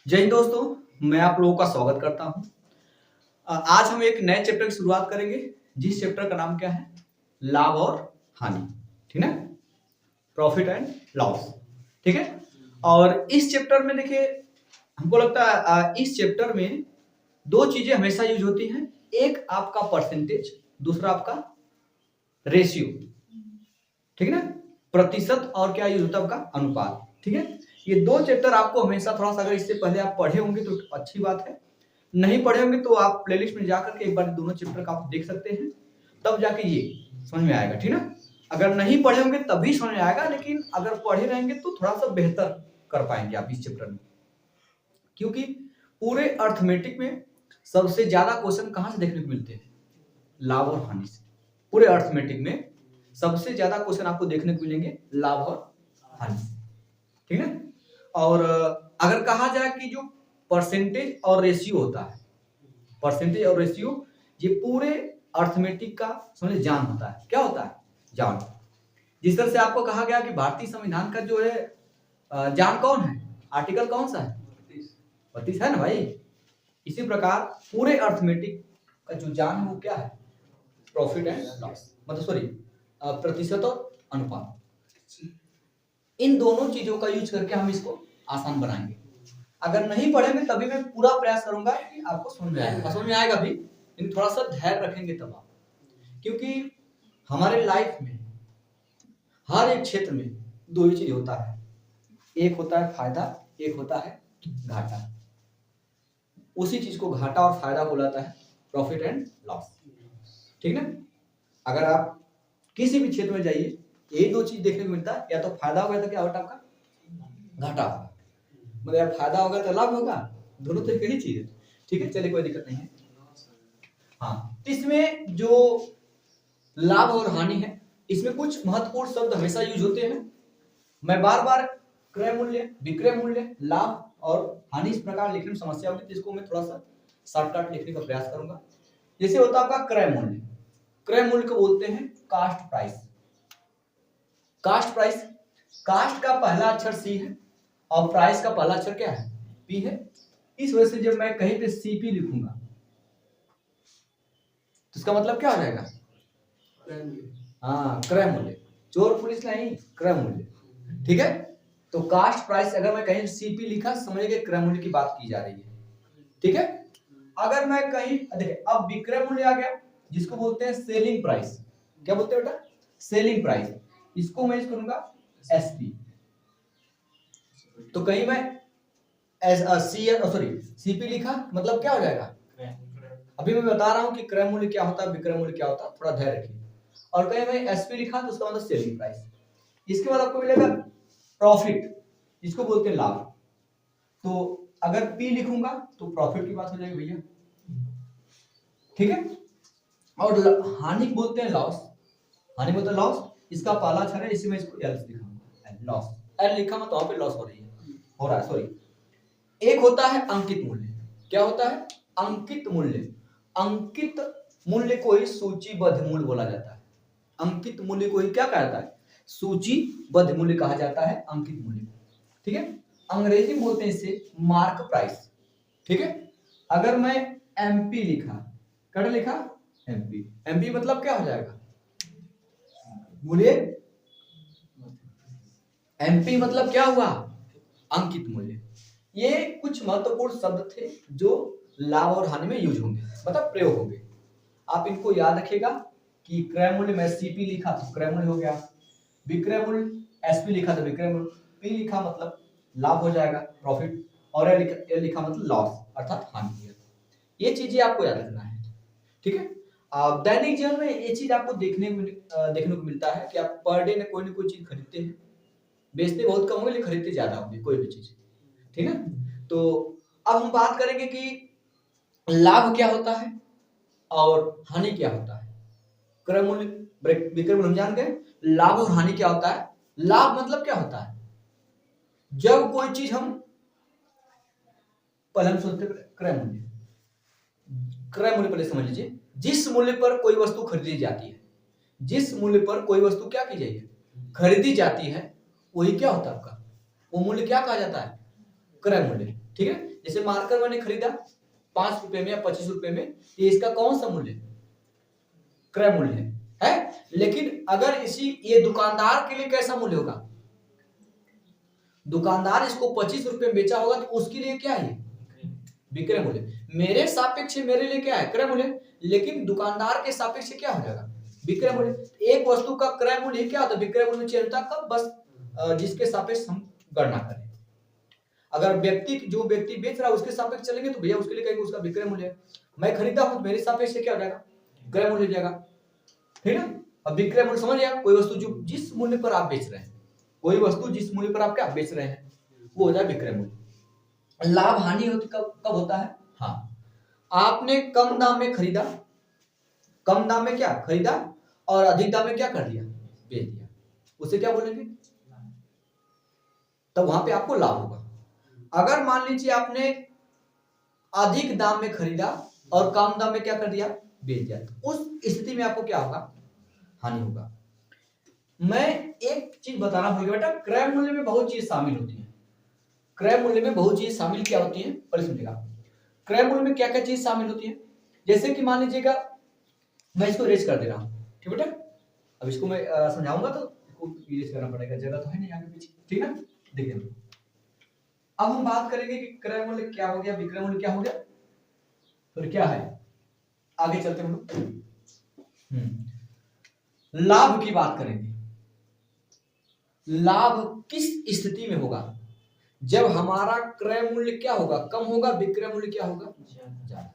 जय हिंद दोस्तों, मैं आप लोगों का स्वागत करता हूं। आज हम एक नए चैप्टर की शुरुआत करेंगे जिस चैप्टर का नाम क्या है, लाभ और हानि। ठीक है, प्रॉफिट एंड लॉस। ठीक है, और इस चैप्टर में देखिए हमको लगता है इस चैप्टर में दो चीजें हमेशा यूज होती हैं। एक आपका परसेंटेज, दूसरा आपका रेशियो। ठीक है ना, प्रतिशत और क्या यूज होता है आपका अनुपात। ठीक है, ये दो चैप्टर आपको हमेशा थोड़ा सा, अगर इससे पहले आप पढ़े होंगे तो अच्छी बात है, नहीं पढ़े होंगे तो आप प्लेलिस्ट में जाकर के एक बार दोनों चैप्टर का आप देख सकते हैं, तब जाके ये समझ में आएगा। ठीक ना, अगर नहीं पढ़े होंगे तभी समझ में आएगा, लेकिन अगर पढ़े रहेंगे तो थोड़ा सा बेहतर कर पाएंगे आप इस चैप्टर में, क्योंकि पूरे अर्थमेटिक में सबसे ज्यादा क्वेश्चन कहां से देखने को मिलते हैं, लाभ और हानि से। पूरे अर्थमेटिक में सबसे ज्यादा क्वेश्चन आपको देखने को मिलेंगे लाभ और हानि से। ठीक है, और अगर कहा जाए कि जो परसेंटेज और रेशियो होता है, परसेंटेज और रेशियो ये पूरे अर्थमेटिक का समझे जान होता है। क्या होता है? जान। जिस तरह से आपको कहा गया कि भारतीय संविधान का जो है जान कौन है, आर्टिकल कौन सा है, 32 है ना भाई। इसी प्रकार पूरे अर्थमेटिक का जो जान है वो क्या है, प्रॉफिट एंड लॉस, मतलब सॉरी प्रतिशत और अनुपात। इन दोनों चीजों का यूज करके हम इसको आसान बनाएंगे। अगर नहीं पढ़ेंगे तभी मैं पूरा प्रयास करूंगा कि आपको समझ में आएगा, समझ में आएगा भी, लेकिन थोड़ा सा धैर्य रखेंगे तब आप, क्योंकि हमारे लाइफ में हर एक क्षेत्र में दो ही चीज होता है, एक होता है फायदा, एक होता है घाटा। उसी चीज को घाटा और फायदा बोलाता है प्रॉफिट एंड लॉस। ठीक ना, अगर आप किसी भी क्षेत्र में जाइए यही दो चीज देखने को मिलता है, या तो फायदा होगा तो क्या होगा आपका घाटा होगा, मतलब यार फायदा होगा तो लाभ होगा, दोनों तो एक ही चीज है। ठीक है, चलिए कोई दिक्कत नहीं है। हाँ, इसमें जो लाभ और हानि है इसमें कुछ महत्वपूर्ण शब्द हमेशा यूज होते हैं। मैं बार बार क्रय मूल्य, विक्रय मूल्य, लाभ और हानि इस प्रकार लिखने में समस्या होगी, जिसको मैं थोड़ा सा शॉर्टकट लिखने का प्रयास करूंगा। जैसे होता है आपका क्रय मूल्य, क्रय मूल्य को बोलते हैं cost price. Cost price, cost का पहला अक्षर सी है और प्राइस का पहला अक्षर क्या है, पी है। इस वजह से जब मैं कहीं पे सीपी लिखूंगा तो इसका मतलब क्या हो जाएगा, हाँ क्रय मूल्य, चोर पुलिस नहीं, क्रय मूल्य। ठीक है, तो कास्ट प्राइस अगर मैं कहीं सीपी लिखा समझिए क्रय मूल्य की बात की जा रही है। ठीक है, अगर मैं कहीं देखिए अब विक्रय मूल्य आ गया जिसको बोलते हैं सेलिंग प्राइस। क्या बोलते हैं बेटा, सेलिंग प्राइस। इसको मैं यूज करूंगा एसपी। तो कहीं मैं सीपी लिखा मतलब क्या हो जाएगा, अभी मैं बता रहा हूं कि क्रय मूल्य क्या होता है, विक्रय मूल्य क्या होता है, थोड़ा धैर्य रखिए। और कहीं मैं एसपी लिखा तो उसका मतलब सेलिंग प्राइस। इसके बाद आपको मिलेगा प्रॉफिट, जिसको बोलते हैं लाभ। तो अगर पी लिखूंगा तो प्रॉफिट की बात हो जाएगी भैया। ठीक है, और हानि बोलते हैं लॉस, हानि बोलते हैं लॉस। इसका पहला अक्षर है, इसी में इसको एल लिखा, लॉस। एल लिखा मतलब वहां पे लॉस हो रही है, हो रहा है, सॉरी। एक होता है अंकित मूल्य। क्या होता है, अंकित मूल्य। अंकित मूल्य को ही सूचीबद्ध मूल्य बोला जाता है। अंकित मूल्य को ही क्या कहा जाता है, सूचीबद्ध मूल्य कहा जाता है अंकित मूल्य। ठीक है, अंग्रेजी में बोलते हैं इसे मार्क प्राइस। ठीक है, अगर मैं एमपी लिखा, क्या लिखा, एमपी, एमपी मतलब क्या हो जाएगा, बोलिए, एमपी मतलब क्या हुआ, अंकित मूल्य। ये कुछ महत्वपूर्ण शब्द थे जो लाभ और हानि में यूज होंगे, मतलब प्रयोग होंगे। आप इनको याद रखिएगा कि क्रय मूल्य में सीपी लिखा तो क्रय मूल्य हो गया, विक्रय मूल्य एसपी लिखा तो विक्रय मूल्य, पी लिखा मतलब लाभ हो जाएगा प्रॉफिट, और ए लिखा मतलब लॉस अर्थात हानि। ये चीजें आपको याद रखना है। ठीक है, दैनिक जीवन में ये चीज आपको देखने को मिलता है कि आप पर डे में कोई ना कोई चीज खरीदते हैं, बेचते बहुत कम होंगे लेकिन खरीदते ज्यादा होंगे कोई भी चीज। ठीक है, तो अब हम बात करेंगे कि लाभ क्या होता है और हानि क्या होता है। क्रय मूल्य, विक्रय मूल्य हम जान गए। लाभ और हानि क्या होता है, लाभ मतलब क्या होता है, जब कोई चीज हम पहले हम सोचते क्रय मूल्य, क्रय मूल्य पहले समझ लीजिए, जिस मूल्य पर कोई वस्तु खरीदी जाती है, जिस मूल्य पर कोई वस्तु क्या की जाएगी, खरीदी जाती है, वही क्या होता है आपका, वो मूल्य क्या कहा जाता है, क्रय मूल्य। ठीक है। जैसे मार्कर मैंने खरीदा 5 रुपए में या 25 रुपए में, ये इसका कौन सा मूल्य, क्रय मूल्य है। लेकिन अगर ये दुकानदार के लिए कैसा मूल्य होगा, दुकानदार इसको 25 रुपए में बेचा होगा तो उसके लिए क्या है, विक्रय मूल्य। मेरे सापेक्ष मेरे लिए क्या है, क्रय मूल्य, लेकिन दुकानदार के सापेक्ष क्या हो जाएगा, विक्रय मूल्य। एक वस्तु का क्रय मूल्य क्या होता है, विक्रय मूल्य चेंज होता है कब, बस जिसके सापेक्ष हम गणना करें। अगर जो व्यक्ति बेच रहा है उसके सापेक्ष चलेंगे तो भैया उसके लिए कहेंगे उसका विक्रय मूल्य है। मैं खरीदा हूं तो मेरे सापेक्ष से क्या हो जाएगा, क्रय मूल्य हो जाएगा, ठीक है। अब विक्रय मूल्य समझ गया, कोई वस्तु जो जिस मूल्य पर आप बेच रहे हैं, कोई वस्तु जिस मूल्य पर आप क्या बेच रहे हैं वो हो जाए विक्रय मूल्य। लाभ हानि होती कब होता है, हाँ, आपने कम दाम में खरीदा, कम दाम में क्या खरीदा और अधिक दाम में क्या कर दिया, बेच दिया, उसे क्या बोलेंगे, तब वहां पे आपको लाभ होगा। अगर मान लीजिए आपने अधिक दाम में खरीदा और कम दाम में क्या कर दिया, बेच दिया, उस स्थिति में आपको क्या होगा, हानि होगा। मैं एक चीज बताना भूल गया बेटा, क्रय मूल्य में बहुत चीज शामिल होती है। क्रय मूल्य में बहुत चीज शामिल क्या होती है, पहले समझिएगा। क्रय मूल्य में क्या क्या चीज शामिल होती है, जैसे कि मान लीजिएगा मैं इसको इरेज कर दे रहा हूं, ठीक बेटा। अब इसको मैं समझाऊंगा तो इसको इरेज करना पड़ेगा, जगह तो है नहीं आगे पीछे, ठीक है। देखिए अब हम बात करेंगे कि क्रय मूल्य क्या हो गया, विक्रय मूल्य क्या हो गया, फिर क्या है, आगे चलते हम लोग लाभ की बात करेंगे। लाभ किस स्थिति में होगा, जब हमारा क्रय मूल्य क्या होगा, कम होगा, विक्रय मूल्य क्या होगा, ज्यादा।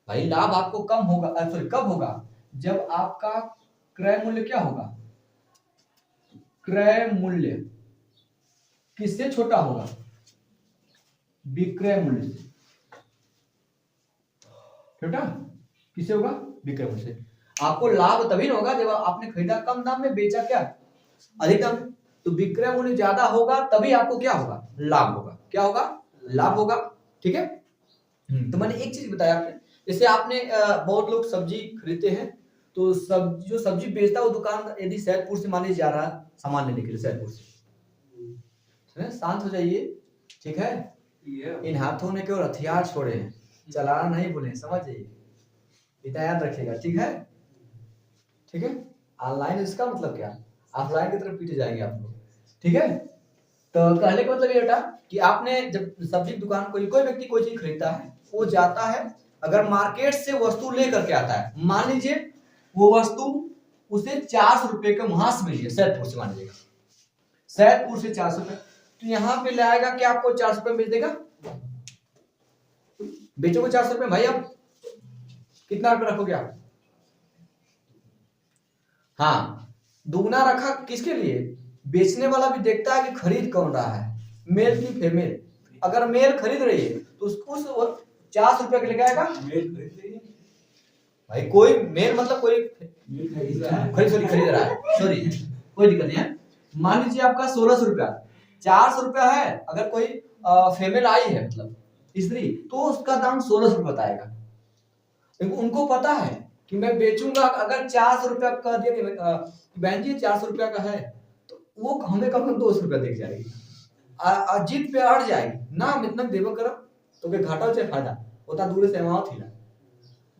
भाई लाभ आपको कम होगा, सॉरी कब होगा, जब आपका क्रय मूल्य क्या होगा, क्रय मूल्य किससे छोटा होगा, विक्रय मूल्य से, छोटा किससे होगा, विक्रय मूल्य से। आपको लाभ तभी होगा जब आपने खरीदा कम दाम में, बेचा क्या अधिक दाम में, तो विक्रय मूल्य ज्यादा होगा तभी आपको क्या होगा, लाभ होगा, क्या होगा, लाभ होगा, ठीक है। तो मैंने एक चीज बताया आपने, जैसे आपने बहुत लोग सब्जी खरीदते हैं, तो जो सब्जी बेचता है वो दुकान यदि सैदपुर से मान लीजिए जा रहा है सामान लेने के लिए, सैदपुर से, शांत हो जाइए, ठीक है। इन हाथों ने केवल हथियार छोड़े हैं, चलाना नहीं बोले, समझ जाइए, इतना याद रखिएगा, ठीक है, ठीक है। ऑनलाइन इसका मतलब क्या, ऑफलाइन की तरफ पीछे जाएंगे आप लोग, ठीक है। तो कहने का मतलब ये बेटा कि आपने जब सब्जी की दुकान कोई व्यक्ति कोई चीज खरीदता है, वो जाता है, अगर मार्केट से वस्तु लेकर के आता है, मान लीजिए वो वस्तु उसे 400 रुपए के वहां से मिली है, सैदपुर से, मान लीजिएगा सैदपुर से 400 रुपए, तो यहाँ पे लाएगा क्या आपको 400 रुपए बेच देगा, बेचोगे 400 रुपए, भाई अब कितना रुपए रखोगे आप, हाँ दुगना रखा, किसके लिए, बेचने वाला भी देखता है कि खरीद कौन रहा है, मेल की फीमेल, अगर मेल खरीद रही है तो उसको 400 रुपए के लेके आएगा, भाई कोई मेल मतलब कोई खरीद रहा है, सॉरी कोई दिक्कत नहीं है। मान लीजिए आपका 1600 रुपया, 400 रुपया है, अगर कोई फीमेल आई है मतलब स्त्री, तो उसका दाम 1600 रुपये बताएगा, क्योंकि उनको पता है कि मैं बेचूंगा, अगर 400 रुपया कह दिया कि बहन जी 400 रुपया का है, तो वो हमें कम 200 रुपया देख जाएगी, जिद पे अड़ जाएगी ना, हम इतना देव करो तो घाटा हो चाहे फायदा होता, दूर से वहां थी ना।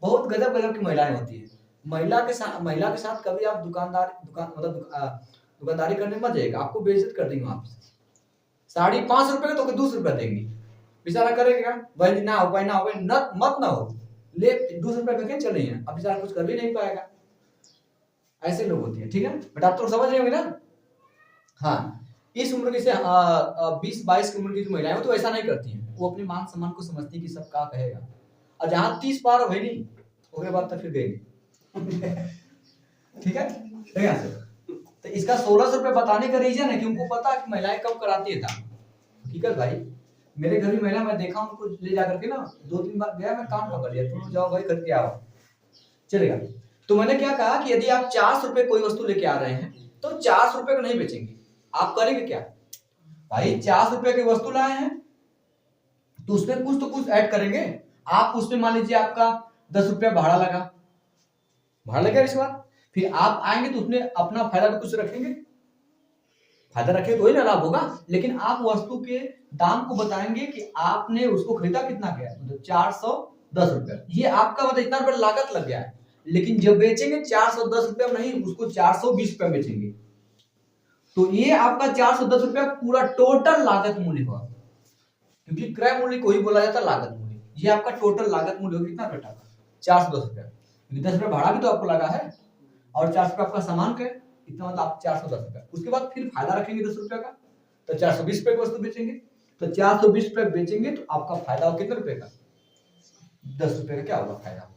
बहुत गजब गजब की महिलाएं होती है, महिला के साथ कभी आप दुकानदारी करने मत जाइएगा, आपको बेइज्जत कर देंगे वहां पे। 550 रुपए तो 200 रुपया देंगे, बेचारा करेगा, भाई ना हो पाए ना हो पाए, मत ना हो, ले 200 रुपया करके चले हैं, अब बेचारा कुछ कर भी नहीं पाएगा, ऐसे लोग होते हैं, ठीक है। बट आप तो समझ रहे होंगे ना, हाँ इस उम्र की से 20-22 की उम्र की जो महिलाएं हो तो ऐसा नहीं करती हैं, वो अपने मान सम्मान को समझती कि सब क्या कहेगा, और जहां 30 पार हो नहीं उसके बाद तो फिर गए ठीक है। तो इसका 1600 रुपये बताने का रीजन है कि उनको पता है कि महिलाएं कब कराती है काम, हकीकत भाई मेरे घर भी महिला मैं देखा उनको ले जाकर के ना, 2-3 बार गया, मैं काम पकड़ लिया, तुम जाओ भाई करके आओ, चलेगा। तो मैंने क्या कहा कि यदि आप 400 रुपये कोई वस्तु लेके आ रहे हैं तो 400 रुपये को नहीं बेचेंगे, आप करेंगे क्या, भाई 400 रुपये की वस्तु लाए हैं तो उसमें कुछ तो कुछ ऐड करेंगे आप, उसमें मान लीजिए आपका 10 रुपया भाड़ा लगा इसके बाद, फिर आप आएंगे तो उसमें अपना फायदा भी कुछ रखेंगे, फायदा रखेंगे तो वही ना लाभ होगा। लेकिन आप वस्तु के दाम को बताएंगे कि आपने उसको खरीदा कितना गया, मतलब 410 रुपया, ये आपका मतलब इतना रुपया लागत लग गया है। लेकिन जब बेचेंगे 410 रुपया नहीं, उसको 420 रुपया बेचेंगे, तो ये आपका 410 रुपया पूरा टोटल लागत मूल्य हुआ, क्योंकि क्रय मूल्य को ही बोला जाता है लागत मूल्य। ये आपका टोटल लागत मूल्य होगा कितना बेटा, 410 रुपया, क्योंकि 10 रुपया भाड़ा भी तो आपको लगा है और 4 रुपया आपका सामान का इतना, मतलब आप 410 रुपया। उसके बाद फिर फायदा रखेंगे 10 रुपया का, तो 420 रुपये की वस्तु बेचेंगे, तो 420 रुपये बेचेंगे तो आपका फायदा हो कितने रुपए का, 10 रुपये का क्या होगा फायदा।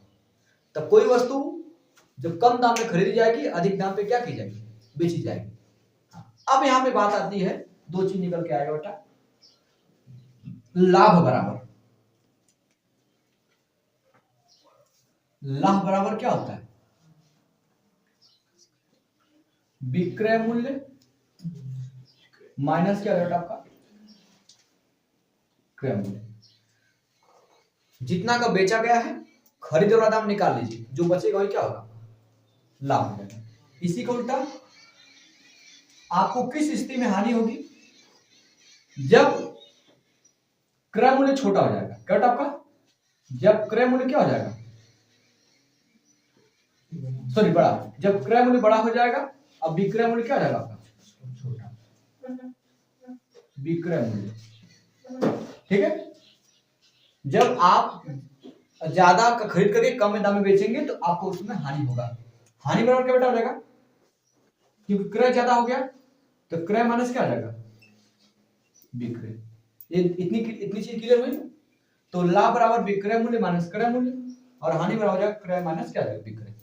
तब कोई वस्तु जब कम दाम में खरीदी जाएगी, अधिक दाम पे क्या की जाएगी, बेची जाएगी। अब यहां पे बात आती है, दो चीज निकल के आएगा बेटा, लाभ बराबर, लाभ बराबर क्या होता है, विक्रय मूल्य माइनस क्या बेटा आपका क्रय मूल्य। जितना का बेचा गया है खरीदे वाला दाम निकाल लीजिए, जो बचेगा वही क्या होगा, लाभ हो जाएगा। इसी का उल्टा आपको किस स्थिति में हानि होगी, जब क्रय मूल्य छोटा हो जाएगा, क्या आपका, जब क्रय मूल्य क्या हो जाएगा, सॉरी बड़ा, जब क्रय मूल्य बड़ा हो जाएगा, अब विक्रय मूल्य क्या हो जाएगा आपका छोटा, विक्रय मूल्य, ठीक है। जब आप ज्यादा खरीद करके कम दाम में बेचेंगे तो आपको उसमें हानि होगा। हानि बराबर क्या बेटा हो जाएगा, क्योंकि क्रय ज्यादा हो गया तो क्रय माइनस क्या हो जाएगा, विक्रय। ये इतनी चीज क्लियर हुई। तो लाभ बराबर विक्रय मूल्य माइनस क्रय मूल्य, और हानि बराबर हो जाएगा क्रय माइनस क्या हो जाएगा, विक्रय।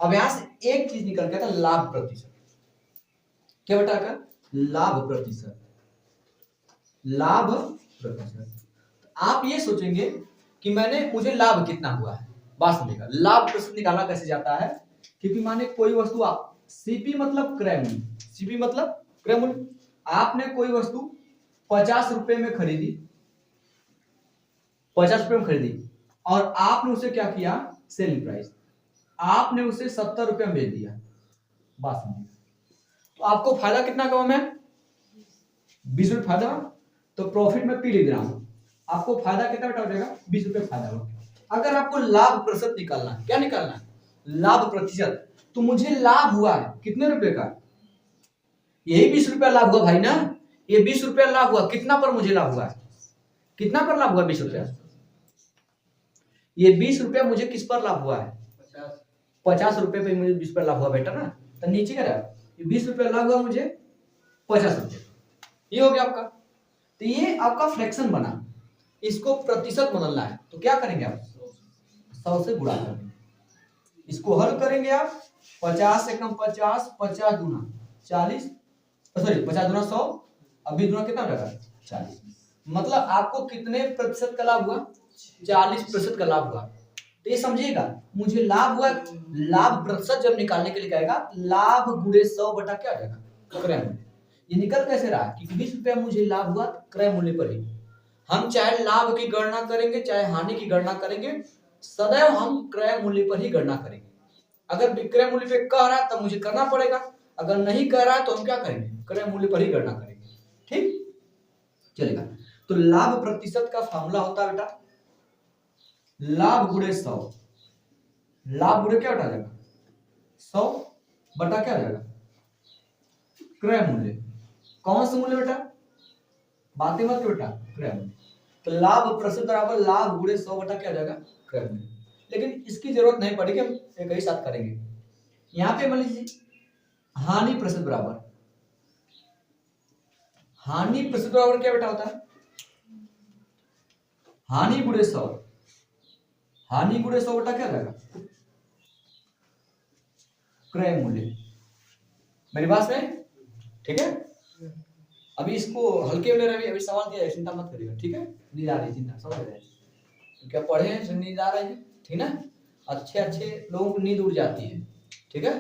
अब यहां से एक चीज निकल गया था, लाभ प्रतिशत। क्या बेटा का, लाभ प्रतिशत, लाभ प्रतिशत। आप ये सोचेंगे कि मुझे लाभ कितना हुआ है, बात समझेगा। लाभ प्रतिशत निकाला कैसे जाता है, क्योंकि माने कोई वस्तु आप सीपी मतलब क्रय मूल्य, सीपी मतलब क्रय मूल्य, आपने कोई वस्तु 50 रुपए में खरीदी, 50 रुपए में खरीदी, और आपने उसे क्या किया, सेलिंग प्राइस, आपने उसे 70 रुपए में बेच दिया, बात समझिए। तो आपको फायदा कितना कमा मैं, 20 रुपए फायदा, तो प्रॉफिट में पी लिख रहा हूं, आपको फायदा कितना बेटा हो जाएगा, 20 रुपए फायदा होगा। अगर आपको लाभ प्रतिशत निकालना है, क्या निकालना है, लाभ प्रतिशत, तो मुझे लाभ हुआ है कितने रुपए का, यही 20 रुपया लाभ हुआ भाई ना, ये 20 रुपया लाभ हुआ, कितना पर मुझे लाभ हुआ है, कितना पर लाभ हुआ, 20 रुपया। ये 20 रुपया मुझे किस पर लाभ हुआ है, 50 रुपए पे मुझे 20 रुपया लाभ हुआ बेटा ना, तो नीचे क्या रहा, 20 रुपया लाभ हुआ मुझे 50 रुपये, ये हो गया आपका। तो ये आपका फ्रैक्शन बना, इसको प्रतिशत बदलना है, तो क्या करेंगे आप, 100 से गुणा करेंगे, इसको हल करेंगे आप, 50 से कम 50, 50 दूना 40, सॉरी 50 दूना 100, अभी दूना कितना हो जाएगा 40, मतलब आपको कितने प्रतिशत का लाभ हुआ, 40% का लाभ हुआ। तो ये समझिएगा, मुझे लाभ हुआ, लाभ प्रतिशत जब निकालने के लिए कहेगा, लाभ गुणे 100 बटा क्या आ जाएगा, क्रय मूल्य। ये निकल कैसे रहा, क्योंकि 20 रुपया मुझे लाभ हुआ क्रय मूल्य पर ही। हम चाहे लाभ की गणना करेंगे चाहे हानि की गणना करेंगे, सदैव हम क्रय मूल्य पर ही गणना करेंगे। अगर विक्रय मूल्य पे कह रहा है तब मुझे करना पड़ेगा, अगर नहीं कह रहा है तो हम क्या करेंगे, क्रय मूल्य पर ही गणना करेंगे, ठीक चलेगा। तो लाभ प्रतिशत का फॉर्मूला होता है बेटा, लाभ गुणे 100, लाभ गुणे क्या बटा जाएगा 100 बटा क्या जाएगा, क्रय मूल्य। कौन सा मूल्य बेटा, बातें मत बेटा, क्रय मूल्य। तो लाभ प्रतिशत बराबर लाभ गुणे 100 बटा क्या जाएगा, क्रय मूल्य। लेकिन इसकी जरूरत नहीं पड़ेगी, हम एक ही साथ करेंगे। यहाँ पे मान लीजिए हानि प्रतिशत बराबर, हानि प्रतिशत बराबर क्या बेटा होता है, हानि गुणे 100, हानि गुणे 100 बटा क्या जाएगा, क्रय मूल्य। मेरी बात में ठीक है। अभी इसको हल्के में अभी सवाल दिया है, चिंता मत करिएगा, ठीक है। नींद आ रही, चिंता समझ रहे हैं, तो क्या पढ़े हैं, नींद आ रही है, ठीक ना। अच्छे अच्छे लोगों को नींद उड़ जाती है, ठीक है।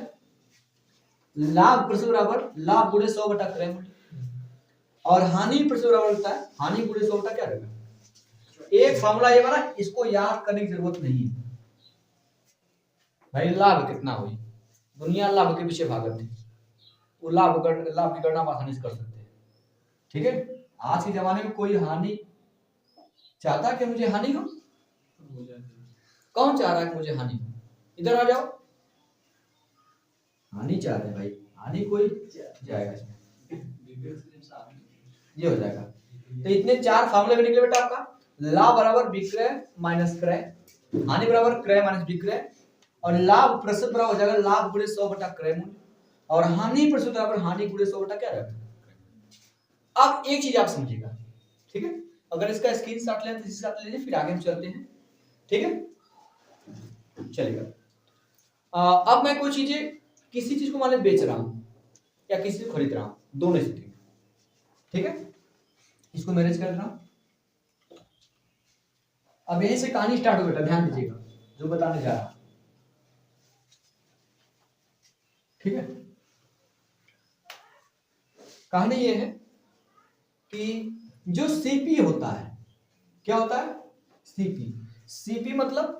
लाभ प्रतिशत बराबर लाभ गुणे 100 बटा क्रय मूल्य, और हानि प्रतिशत बराबर होता है हानि गुणे 100 बटा क्या रहेगा। एक फॉर्मूला ये वाला, इसको याद करने की जरूरत नहीं है भाई। लाभ कितना हुई, दुनिया लाभ के पीछे भागत थी, वो लाभ की गणना आप आसानी से कर सकते हैं। ठीक है, आज के जमाने में कोई हानि चाहता है कि मुझे हानि हो? कौन चाह रहा है कि मुझे हानि हो? इधर आ जाओ। हानि चाह रहे हैं भाई, हानि कोई जाएगा इसमें, ये हो जाएगा। तो इतने 4 फार्मूले निकले बेटा आपका। लाभ बराबर विक्रय माइनस क्रय, हानि बराबर क्रय माइनस विक्रय, और लाभ प्रतिशत बराबर हो जाएगा लाभ गुणे 100 बटा क्रय मूल्य, और हानि प्रतिशत बराबर हानि गुणे 100 बटा क्या रहेगा। अब एक चीज आप समझिएगा, ठीक है, अगर इसका स्क्रीनशॉट लें तो स्क्रीनशॉट लीजिए, फिर आगे हम चलते हैं। ठीक है, चलिएगा। अब मैं कोई चीजें, किसी चीज को मान लीजिए बेच रहा हूं या किसी को खरीद रहा हूं, दोनों स्थिति में। ठीक है, इसको मैनेज कर रहा हूं। अब यहीं से कहानी स्टार्ट हो बेटा, ध्यान दीजिएगा जो बताने जा रहा हूं। ठीक है, कहानी ये है कि जो सीपी होता है, क्या होता है? सीपी। सीपी मतलब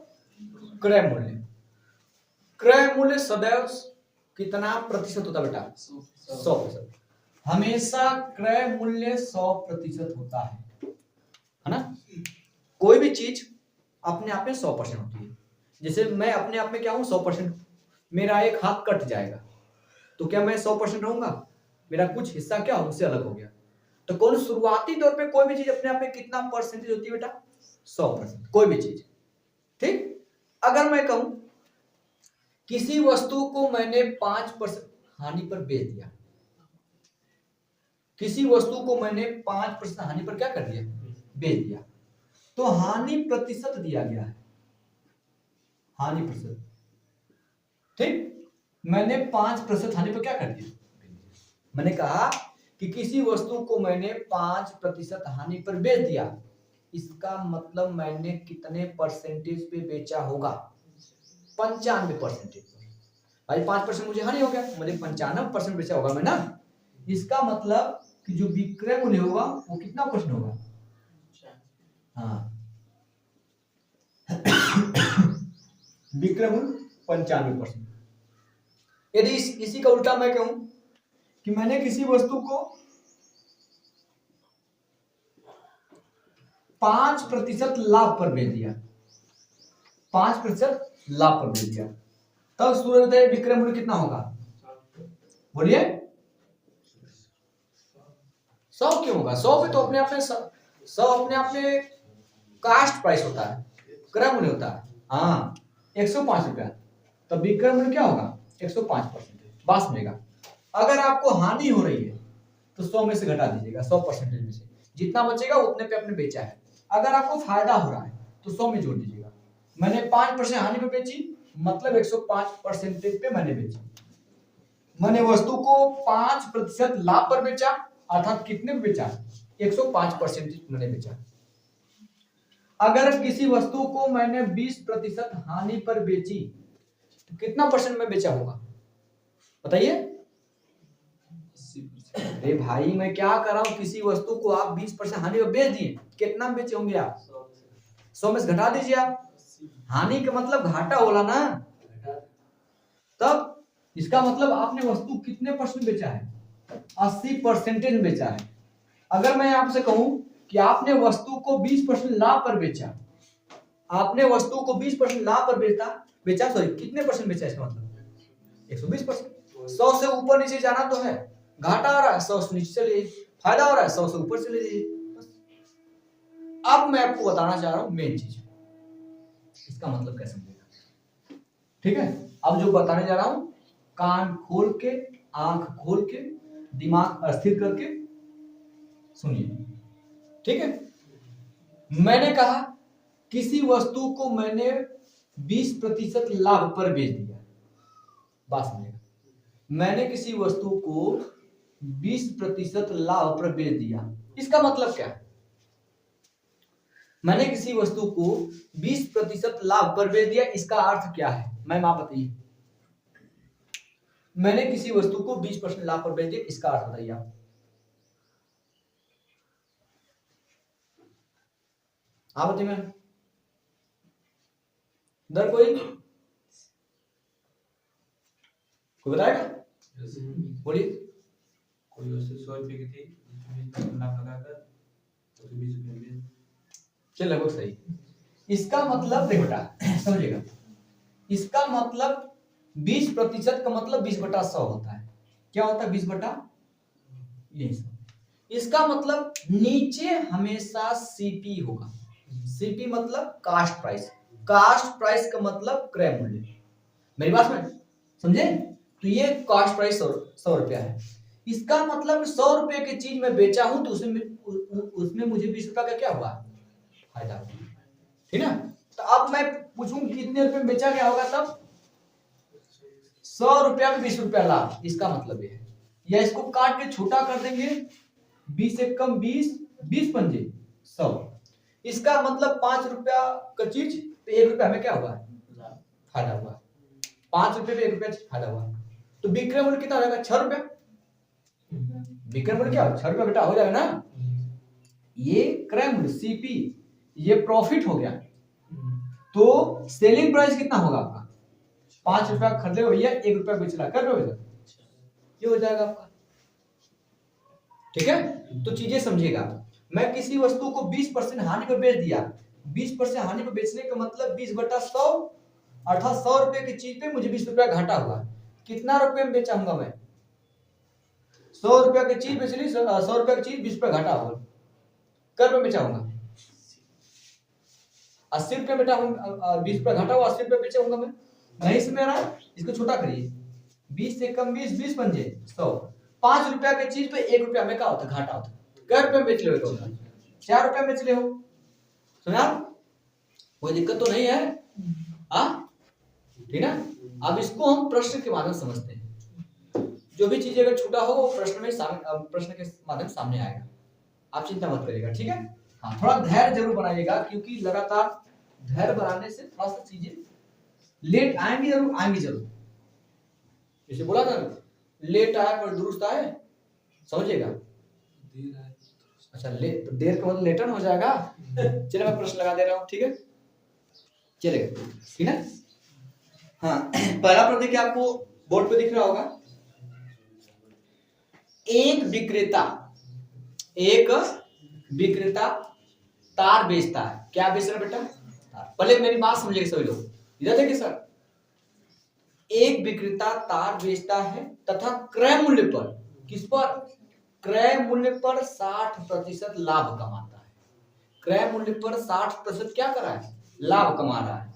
क्रय मूल्य। क्रय मूल्य सदैव कितना प्रतिशत होता है बेटा? 100%। हमेशा क्रय मूल्य 100% होता है ना। कोई भी चीज अपने आप में 100% होती है। जैसे मैं अपने आप में क्या हूं? 100%। मेरा एक हाथ कट जाएगा तो क्या मैं 100% रहूंगा? मेरा कुछ हिस्सा क्या उससे अलग हो गया। तो कौन शुरुआती तौर पे कोई भी चीज अपने आप में कितना परसेंटेज होती है बेटा? 100%। कोई भी चीज। ठीक, अगर मैं कहूं किसी वस्तु को मैंने 5% हानि पर बेच दिया, किसी वस्तु को मैंने 5% हानि पर क्या कर दिया? बेच दिया, तो हानि प्रतिशत दिया गया है, हानि प्रतिशत। ठीक, मैंने 5% हानि पर क्या कर दिया? मैंने कहा कि किसी वस्तु को मैंने 5% हानि पर बेच दिया, इसका मतलब मैंने कितने परसेंटेज पे बेचा होगा? 95%। भाई 5% मुझे हानि हो गया, मुझे 95% बेचा होगा मैं ना। इसका मतलब कि जो विक्रय मूल्य होगा वो कितना परसेंट होगा? हाँ, विक्रय मूल्य 95%। यदि इसी का उल्टा मैं कहूं कि मैंने किसी वस्तु को 5% लाभ पर बेच दिया, 5% लाभ पर बेच दिया, तब सूर्य बताइए विक्रय मूल्य कितना होगा? बोलिए। 100 क्यों होगा? 100 पे तो अपने आप में 100 अपने आप में कास्ट प्राइस होता है, क्रय मूल्य होता है। हाँ, 105 रुपया, तब विक्रय मूल्य क्या होगा? 105%। बात समझेगा। अगर आपको हानि हो रही है तो 100 में से घटा दीजिएगा, 100% में से जितना बचेगा उतने पे आपने बेचा है। अगर आपको फायदा हो रहा है तो 100 में जोड़ दीजिएगा। मैंने 5% हानि पे बेची, मतलब 105% पे मैंने बेची। मैंने वस्तु को 5% लाभ पर बेचा, अर्थात कितने पे बेचा? 105% मैंने बेचा। अगर किसी वस्तु को मैंने 20% हानि पर बेची तो कितना परसेंट में बेचा होगा? बताइए। अरे भाई मैं क्या कर रहा हूं, किसी वस्तु को आप 20% हानि पर बेच दिए, कितना बेचे होंगे आप? 100 में से घटा दीजिए आप। हानि का मतलब घाटा होला ना, तब इसका मतलब आपने वस्तु कितने परसेंट बेचा है? 80% बेचा है। अगर मैं आपसे कहूं कि आपने वस्तु को 20% लाभ पर बेचा, आपने वस्तु को 20% लाभ पर बेचा सॉरी कितने परसेंट बेचा? इसका मतलब 120%। 100 से ऊपर नीचे जाना तो है, घाटा आ रहा है 100 से नीचे चले, फायदा हो रहा है 100 से ऊपर चले जाइए। अब मैं आपको बताना चाह रहा हूं मेन चीज, इसका मतलब कैसे समझेगा। ठीक है, अब जो बताने जा रहा हूं कान खोल के, आंख खोल के, दिमाग अस्थिर करके सुनिए। ठीक है, मैंने कहा किसी वस्तु को मैंने 20% लाभ पर बेच दिया। बात समझेगा, मैंने किसी वस्तु को 20% लाभ पर बेच दिया, इसका मतलब क्या है? मैंने किसी वस्तु को 20% लाभ पर बेच दिया, इसका अर्थ क्या है? मैम आप बताइए। मैंने किसी वस्तु को 20% लाभ पर बेच दिया, इसका अर्थ बताइए आप। बताइए मैम, इधर कोई बताएगा? बोलिए। कोई वस्तु 100 रुपए की थी, उसमें लाभ लगाकर तो 20 रुपए में। चल लगभग सही। इसका मतलब देखो बेटा समझिएगा, इसका मतलब 20% का मतलब 20/100 होता है। क्या होता है 20/, यही सब। इसका मतलब नीचे हमेशा सीपी होगा। सीपी मतलब कास्ट प्राइस। कास्ट प्राइस का मतलब क्रय मूल्य। मेरी बात में समझे? तो ये कास्ट प्राइस 100 रुपया है। इसका मतलब 100 रुपए की चीज मैं बेचा हूं तो उसमें मुझे 20 रुपया का क्या हुआ, फायदा हुआ। ठीक है। तो अब मैं पूछूं कितने रुपए में बेचा गया होगा, तब 100 रुपया में 20 रुपया लाभ। इसका मतलब ये है, या इसको काट के छोटा कर देंगे, 20 से कम 20, 20 पंजे 100। इसका मतलब 5 रुपया का चीज तो 1 रुपया हमें क्या हुआ, फायदा हुआ। 5 रुपए पे 1 रुपया फायदा हुआ। तो विक्रय मूल्य कितना हो जाएगा, 6 रुपया। विक्रय मूल्य क्या 6 रुपया बेटा हो जाएगा ना। ये क्रय मूल्य सीपी, ये प्रॉफिट हो गया। तो सेलिंग प्राइस कितना होगा आपका, 5 रुपया खरीदे भैया 1 रुपया बेचना कर रहे हो, ये हो जाएगा आपका। ठीक है। तो चीजें समझिएगा, मैं किसी वस्तु को 20% हानि पर बेच दिया। 20% हानि पर बेचने का मतलब 20/100, अर्थात 100 रुपए की चीज पे मुझे 20 रुपया घाटा हुआ। कितना रुपए में बेचाऊंगा मैं, 100 रुपया की चीज बेच ली, 100 रुपया की चीज 20 रुपया घाटा होगा, कर में बेचाऊंगा 80 रुपया बेटा, 20 रुपया घाटा हुआ, 80 रुपया बेचाऊंगा मैं। नहीं समझ रहा, इसको छोटा करिए, 20 से कम 20, 20 पंजे 100। 5 रुपया की चीज पे 1 रुपया में क्या होता, घाटा होता। कर रुपये बेच ले हो, 4 रुपया बेच ले हो। सुना, कोई दिक्कत तो नहीं है। ठीक है। अब इसको हम प्रश्न के माध्यम समझते हैं। जो भी चीज अगर छूटा हो वो प्रश्न के माध्यम सामने आएगा, आप चिंता मत करिएगा। ठीक है। हाँ, थोड़ा धैर्य जरूर बनाइएगा, क्योंकि लगातार धैर्य बनाने से थोड़ा सा चीजें लेट आएंगी, जरूर आएंगी जरूर। जैसे बोला था लेट आए पर दुरुस्त आए, समझिएगा। अच्छा, तो देर का मतलब लेटर हो जाएगा। चलिए मैं प्रश्न लगा दे रहा हूँ, ठीक है, चलेगा, ठीक है। हाँ, पहला प्रश्न देखिए, आपको बोर्ड पे दिख रहा होगा। एक विक्रेता तार बेचता है। क्या बेच रहा है बेटा, तार। पहले मेरी बात समझिएगा सभी लोग, इधर देखिए सर। एक विक्रेता तार बेचता है तथा क्रय मूल्य पर, किस पर, क्रय मूल्य पर 60% लाभ कमाता है। क्रय मूल्य पर 60% क्या कर रहा है, लाभ कमा रहा है।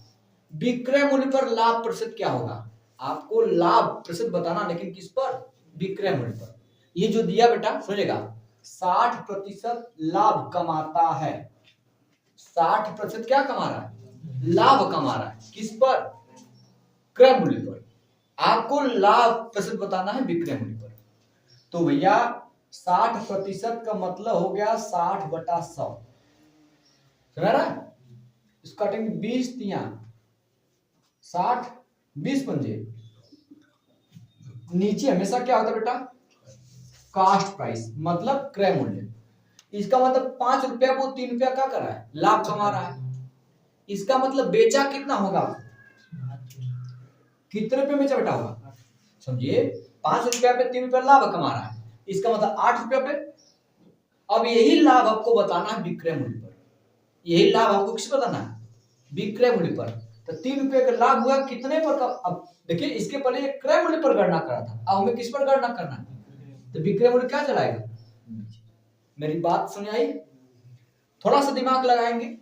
विक्रय मूल्य पर लाभ प्रतिशत क्या होगा, आपको लाभ प्रतिशत बताना, लेकिन किस पर, विक्रय मूल्य पर। ये जो दिया बेटा सुनिएगा, 60% लाभ कमाता है। 60% क्या कमा रहा है, लाभ कमा रहा है। किस पर, क्रय मूल्य पर। आपको लाभ प्रतिशत बताना है विक्रय मूल्य पर। तो भैया 60% का मतलब हो गया 60/100। सुना रहा, इसको काटेंगे 20 तिया 60, 20 पंजे। नीचे हमेशा क्या होता है बेटा, कास्ट प्राइस मतलब क्रय मूल्य। इसका मतलब 5 रुपया को 3 रुपया क्या कर रहा है, लाभ कमा रहा है। इसका मतलब बेचा कितना होगा, कितने रुपए में बेटा होगा, समझिए 5 रुपया पे 3 रुपया लाभ कमा रहा है, इसका मतलब 8 रुपया पे। अब यही लाभ आपको बताना है विक्रय मूल्य पर। यही लाभ आपको किस बताना है, विक्रय मूल्य पर। तो 3 रुपये का लाभ हुआ कितने पर का, अब देखिए इसके पहले ये क्रय मूल्य पर गणना करा था, अब हमें किस पर गणना करना है, तो विक्रय मूल्य क्या चलाएगा। मेरी बात सुन आई, थोड़ा सा दिमाग लगाएंगे,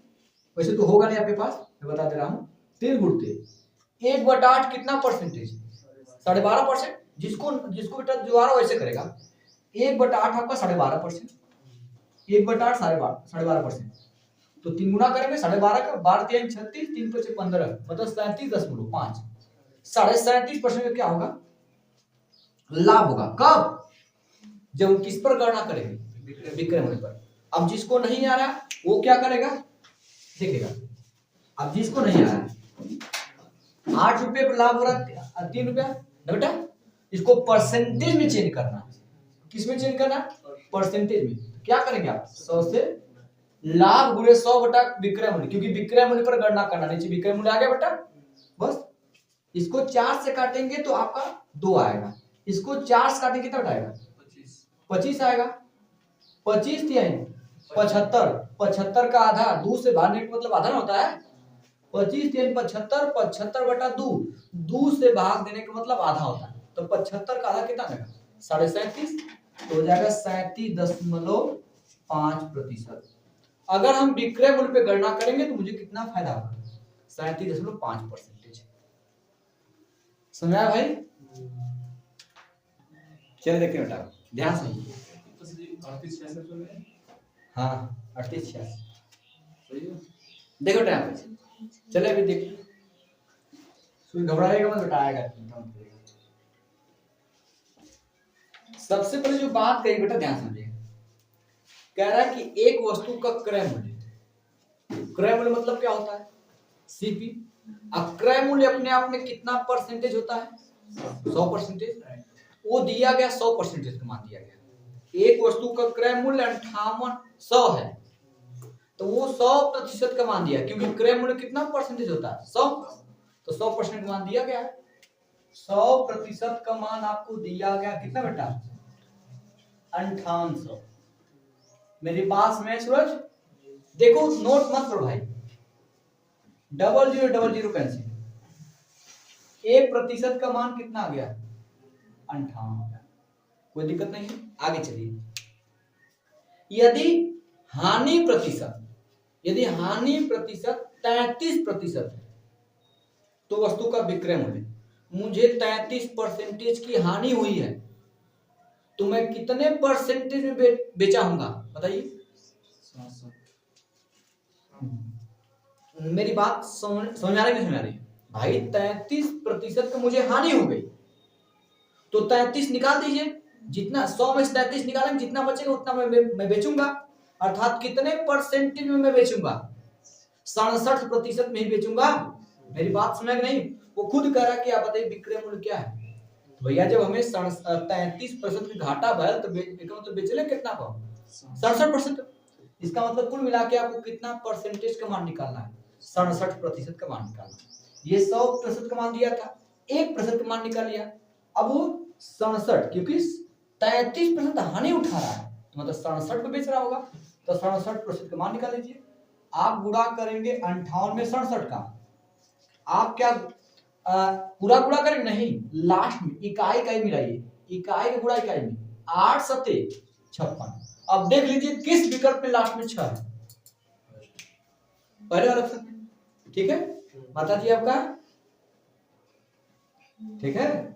वैसे तो होगा नहीं आपके पास, मैं बता दे रहा हूँ। 3 गुणते 1/8 कितना परसेंटेज, 12.5%। जिसको बेटा जो आ रहा वैसे करेगा। 1/8 आपका 12.5%, 1/8 12.5%। तो 3 गुना करेंगे 12.5 का, 12 3 36, 3 5 15, मतलब 37.5। 37.5% का क्या होगा, लाभ होगा। कब, जब किस पर गणना करेंगे, विक्रय मूल्य पर। अब जिसको नहीं आ रहा वो क्या करेगा, देखेगा। अब जिसको नहीं आ रहा 8 रुपये पर लाभ हो रहा है 3 रुपया ना बेटा, इसको परसेंटेज में चेंज करना। किस में चेंज करना, परसेंटेज में। क्या करेंगे आप, 100 से लाभ गुणे 100 बटा विक्रय मूल्य, क्योंकि विक्रय मूल्य पर गणना करना। नीचे विक्रय मूल्य आ गया बेटा, बस इसको 4 से काटेंगे तो आपका 2 आएगा। इसको 4 से काटेंगे कितना आएगा, 25 आएगा। 25 3 75, 75 का आधा 2 से भागने का मतलब आधा ना होता है। 25 3 75, 75 बटा 2, 2 से भाग देने का मतलब आधा होता है। तो 75 का आधा कितना देगा? 37.5, तो हो जाएगा 37.5%। अगर हम विक्रय मूल्य पे गणना करेंगे तो मुझे कितना फायदा होगा? 37.5%। समझ आया भाई? चलिए देखते हैं बेटा, ध्यान से। हाँ 38 86 देखो टाइम पे। चले अभी देखिए, घबराएगा मत बेटा, आएगा। सबसे पहले जो बात कही बेटा ध्यान समझिए, कह रहा है कि एक वस्तु का क्रय मूल्य। क्रय मूल्य मतलब क्या होता है? सीपी। अब क्रय मूल्य अपने आप में कितना परसेंटेज होता है? 100%। वो दिया गया 100% का मान दिया गया। एक वस्तु का क्रय मूल्य 5800 है, तो वो 100% का मान दिया, क्योंकि क्रय मूल्य कितना परसेंटेज होता है? 100, तो 100% का मान दिया गया है। 100% का मान आपको दिया गया कितना बेटा? 5800। मेरी बात में सूरज देखो, नोट मत करो भाई, 0000 कैंसिल। 1% का मान कितना आ गया? 58। कोई दिक्कत नहीं है, आगे चलिए। यदि हानि प्रतिशत 33% है, तो वस्तु का विक्रय मूल्य, मुझे 33% की हानि हुई है, तो मैं कितने परसेंटेज में बेचा होगा बताइए? मेरी बात समझ आ रही नहीं समझ आ रही भाई? 33% का मुझे हानि हो गई, तो 33 निकाल दीजिए। जितना 100 में से 33 निकालेंगे, जितना बचेगा उतना मैं बेचूंगा। अर्थात कितने परसेंटेज में मैं बेचूंगा? 67% में ही बेचूंगा। मेरी बात समझ नहीं? वो खुद कह रहा है कि आप बताइए विक्रय मूल्य क्या है। तो भैया जब हमें 33% की घाटा भयल तो मतलब बेचले कितना का? 67%। इसका मतलब कुल मिला के आपको कितना परसेंटेज का मान निकालना है? 67% का मान निकालना है। ये 100% का मान दिया था, 1% का मान निकाल लिया। अब वो 67, क्योंकि 33% हानि उठा रहा है, तो मतलब 67 पे बेच रहा होगा, तो 67% का मान निकाल लीजिए। आप गुणा करेंगे 58 में 67 का, आप क्या पूरा गुणा करेंगे? नहीं, लास्ट में इकाई मिलाइए, इकाई का गुणा इकाई में, 8 सत्ते 56। अब देख लीजिए किस विकल्प में लास्ट में 6 है? पहले वाला ऑप्शन में। ठीक है माता जी आपका? ठीक है,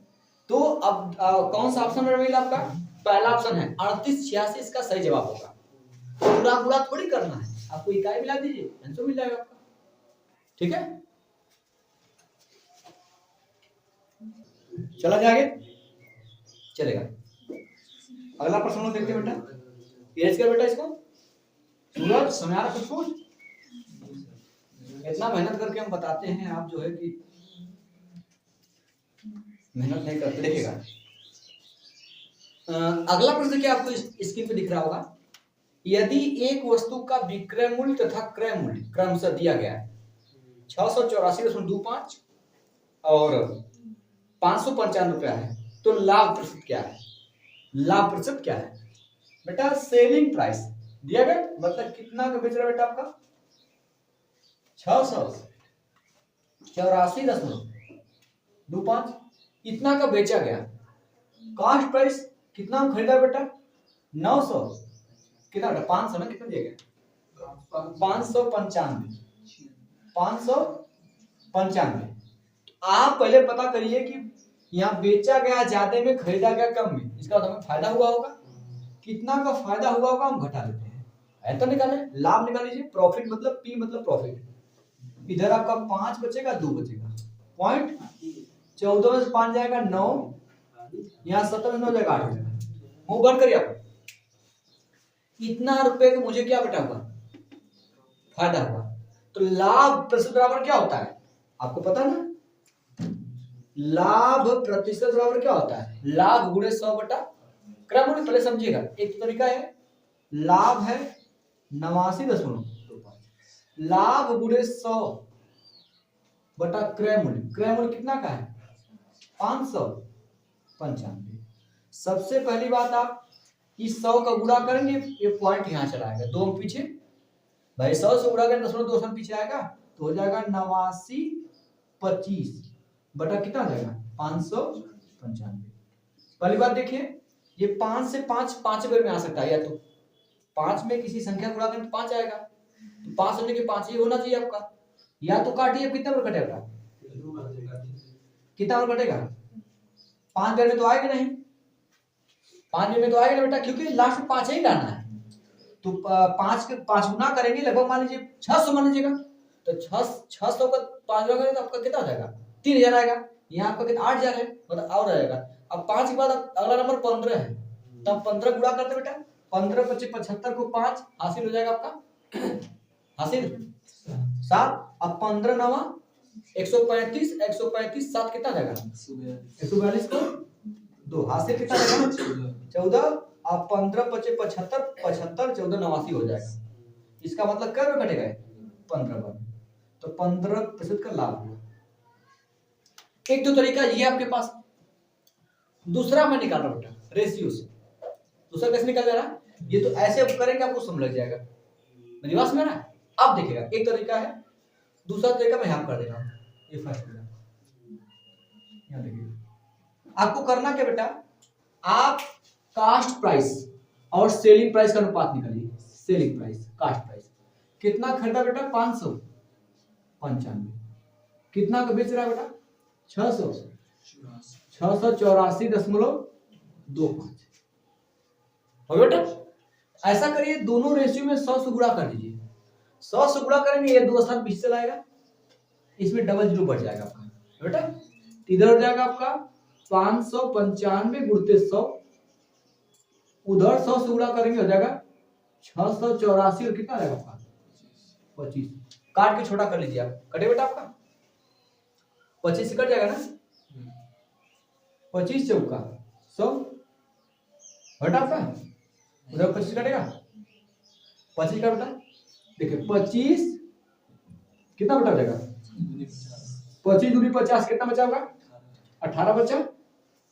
तो अब कौन सा ऑप्शन में आपका? पहला ऑप्शन है 3886, इसका सही जवाब होगा। पूरा गुणा थोड़ी करना है, आपको इकाई मिला दीजिए, आंसर मिल जाएगा आपका। ठीक है, चला जाएगा, चलेगा। अगला प्रश्न देखते हैं बेटा, एज कर बेटा इसको। सूरज समझ आ रहा कुछ? इतना मेहनत करके हम बताते हैं, आप जो है कि मेहनत नहीं करते। देखिएगा अगला प्रश्न क्या आपको स्क्रीन पे दिख रहा होगा। यदि एक वस्तु का विक्रय मूल्य तथा क्रय मूल्य क्रमशः दिया गया है 684.25 और 595 रुपया है, तो लाभ प्रतिशत क्या है? लाभ प्रतिशत क्या है बेटा? सेलिंग प्राइस दिया गया, मतलब कितना का बेच रहा है बेटा आपका? 684.25 इतना का बेचा गया। कॉस्ट प्राइस कितना खरीदा बेटा? 900, कितना बेटा? 500 ना, कितना दिया गया? 595। आप पहले पता करिए कि यहाँ बेचा गया ज्यादा में, खरीदा गया कम में, इसका हमें फायदा हुआ होगा। कितना का फायदा हुआ होगा हम घटा लेते हैं, ऐसा निकाले। लाभ निकाल लीजिए, प्रॉफिट मतलब पी मतलब प्रॉफिट। इधर आपका 5 बचेगा, 2 बचेगा, पॉइंट 14 में से 5 जाएगा 9, यहाँ 17 में 9 जाएगा 8 हो जाएगा। मुंह बंद करिए आप। इतना रुपए का मुझे क्या बेटा हुआ? फायदा हुआ। तो लाभ प्रतिशत बराबर क्या होता है आपको पता ना? लाभ प्रतिशत बराबर क्या होता है? लाभ गुणे 100 बटा क्रय मूल्य। पहले समझिएगा, एक तो तरीका है, लाभ है 89.25, लाभ गुणे 100 बटा क्रय मूल्य। क्रय मूल्य कितना का है? 595। सबसे पहली बात, आप इस 100 का गुणा करेंगे, ये पॉइंट यहाँ चला आएगा, 2 अंक पीछे भाई, 100 से गुणा करें 0.2 पीछे आएगा तो हो जाएगा 8925 बटा कितना आ जाएगा 595। पहली बात देखिए, ये 5 से 5 5 बार में आ सकता है, या तो 5 में किसी संख्या गुणा करें तो 5 आएगा, तो 5 होने के 5 ही होना चाहिए आपका, या तो काटिए कितना बार कटेगा, कितना बार कटेगा 5 बार में तो आएगा नहीं, 5 बार में तो आएगा ना बेटा, क्योंकि लास्ट में 5 ही लाना है। तो 5 के 5 गुना करेंगे लगभग मान लीजिए 600 मान लीजिएगा, तो 600 का 5 गुना करेंगे तो आपका कितना हो जाएगा 3000 आएगा, यहाँ आपका कितना 8000 है, मतलब और आएगा। अब 5 के बाद अगला नंबर 15 है, तब 15 गुणा करते बेटा, 15 25 75 को 5 हासिल हो जाएगा आपका हासिल 7, अब 15 नवा 135 135 7 कितना जाएगा 142 को 2 हासिल कितना जाएगा 14, अब 15 25 75 75 14 89 हो जाएगा। इसका मतलब क्या कटेगा 15 बार, तो 15% का लाभ हुआ। एक तो तरीका ये आपके पास, दूसरा मैं निकाल रहा हूं बेटा रेशियो से। दूसरा कैसे निकाल जा रहा है, ये तो ऐसे करेंगे आपको समझ लग जाएगा, मेरी बात समझ रहा है। अब देखिएगा एक तरीका है, दूसरा तरीका मैं यहां कर दे रहा हूं, ये फर्स्ट यहां देखिए, आपको करना क्या बेटा, आप कास्ट प्राइस और सेलिंग प्राइस का अनुपात निकालिए। सेलिंग प्राइस कास्ट प्राइस कितना खरीदा बेटा 595, कितना का बेच रहा है बेटा 684.25 हो बेटा। ऐसा करिए दोनों रेशियो में 100 से गुणा कर दीजिए, 100 से गुणा करेंगे ये 2 स्थान पीछे चला आएगा, इसमें डबल जीरो बढ़ जाएगा आपका बेटा, इधर हो जाएगा आपका 595 गुणित 100, उधर 100 से गुणा करेंगे हो जाएगा 684 और कितना रहेगा आपका 25, काट के छोटा कर लीजिए आप, कटे बेटा आपका 25 से कट जाएगा ना, 25 चौका 100 बेटा आपका, उधर 25 कटेगा 25 का बेटा, देखिए 25 कितना बेटा हो जाएगा 25 दूनी 50 कितना बचा होगा 18 बचा,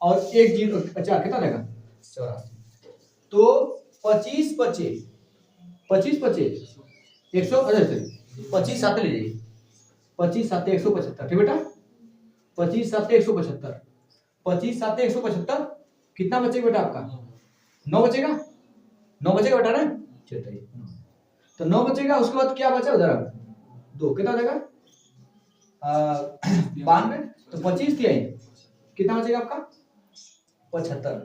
और 1 जीरो अच्छा कितना रहेगा 84, तो 25 बचे 100 25 साथ ले जाइए, 25 साथ 175 ठीक बेटा, 25 साथ 175, 25 साथ 175 कितना बचेगा बेटा आपका 9 बचेगा, 9 बचेगा बेटा ना, चलिए तो 9 बचेगा, उसके बाद क्या बचा उधर 2 कितना हो जाएगा 92, तो 25 थी कितना बचेगा आपका 75,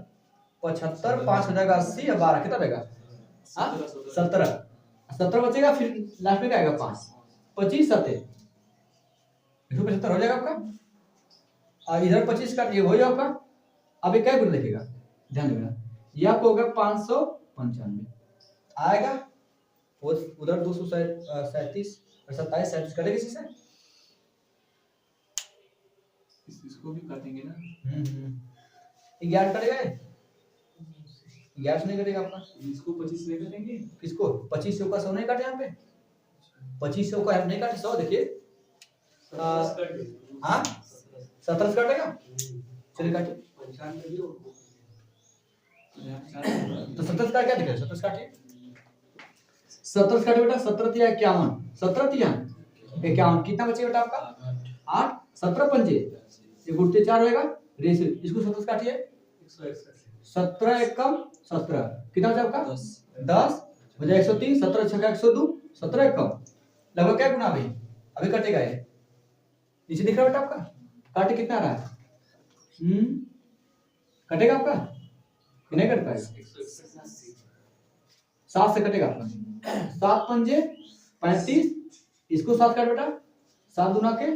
75 5 हो जाएगा 80 और 12 कितना देगा 17 बचेगा, फिर लास्ट में क्या आएगा 5, 25 7 175 हो जाएगा आपका, और इधर 25 का ये हो जाएगा आपका। अब ये क्या गुण लिखेगा ध्यान देना, ये आपको होगा 595 आएगा, उधर 237 और 27 37 कटेगा किसी से, इसको भी काटेंगे ना, 11 कटेगा, 11 नहीं कटेगा आपका, इसको 25 से काटेंगे, किसको 25 से ऊपर 100 नहीं काटे, यहाँ पे 25 से ऊपर हम नहीं काटे 100, देखिए हाँ 17 काटेगा, चलिए काटिए, तो 17 का क्या दिखेगा 17 काटिए, 17 काटे बेटा, 17 तिया 51, 17 तिया 51 कितना बचेगा बेटा आपका 8, 17 पंजे ये गुणते 4 होएगा, रेशियो इसको 17 काटिए, 17 एकम 17 कितना बचा आपका 10 हो जाएगा 103, 17 छक्का 102, 17 एकम लगभग क्या गुना भाई अभी कटेगा, ये नीचे दिख रहा बेटा आपका, काटे कितना आ रहा है कटेगा आपका कि नहीं कट पाएगा, 7 से कटेगा आपका, 7 पंजे 35, इसको 7 काट बेटा, 7 दूना के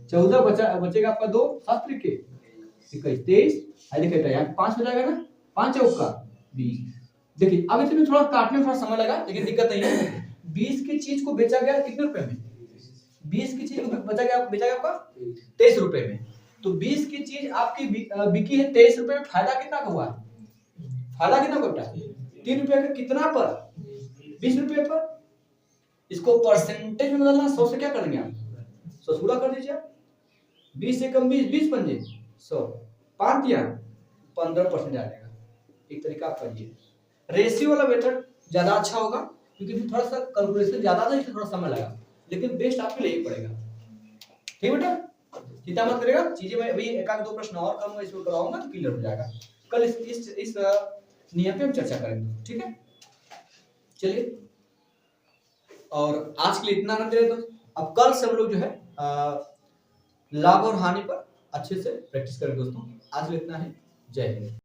14 बचेगा आपका 2, 7 त्रिके 21 23, देखिए यहाँ 5 हो जाएगा ना, 5 चौका 20। देखिए अब इसमें थोड़ा काटने में थोड़ा समय लगा, लेकिन दिक्कत नहीं है। 20 की चीज को बेचा गया कितने रुपए में, 20 की चीज को बेचा गया आपका 23 रुपए में, तो 20 की चीज आपकी बिकी है 23 रुपए में, फायदा कितना का हुआ, फायदा कितना का बेटा 3 रुपए का, कितना पर 20 रुपए पर, इसको परसेंटेज में बदलना, 100 से क्या करेंगे आप 100 गुणा कर दीजिए, 20 से कम 20 20 पंजे 100 5 दिया 15% आ जाएगा, एक तरीका आप करिए। रेशियो वाला मेथड ज्यादा अच्छा होगा क्योंकि फिर थोड़ा सा कैलकुलेशन ज्यादा था, इसलिए थोड़ा समय लगा, लेकिन बेस्ट आपके लिए पड़ेगा। ठीक बेटा, चिंता मत करिएगा, चीजें मैं अभी एक आध दो प्रश्न और करूंगा, इसमें कराऊंगा तो क्लियर हो जाएगा। कल इस नियम पे हम चर्चा करेंगे। ठीक है, चलिए, और आज के लिए इतना ना दे, तो अब कल से हम लोग जो है लाभ और हानि पर अच्छे से प्रैक्टिस करें दोस्तों। आज के लिए इतना ही, जय हिंद।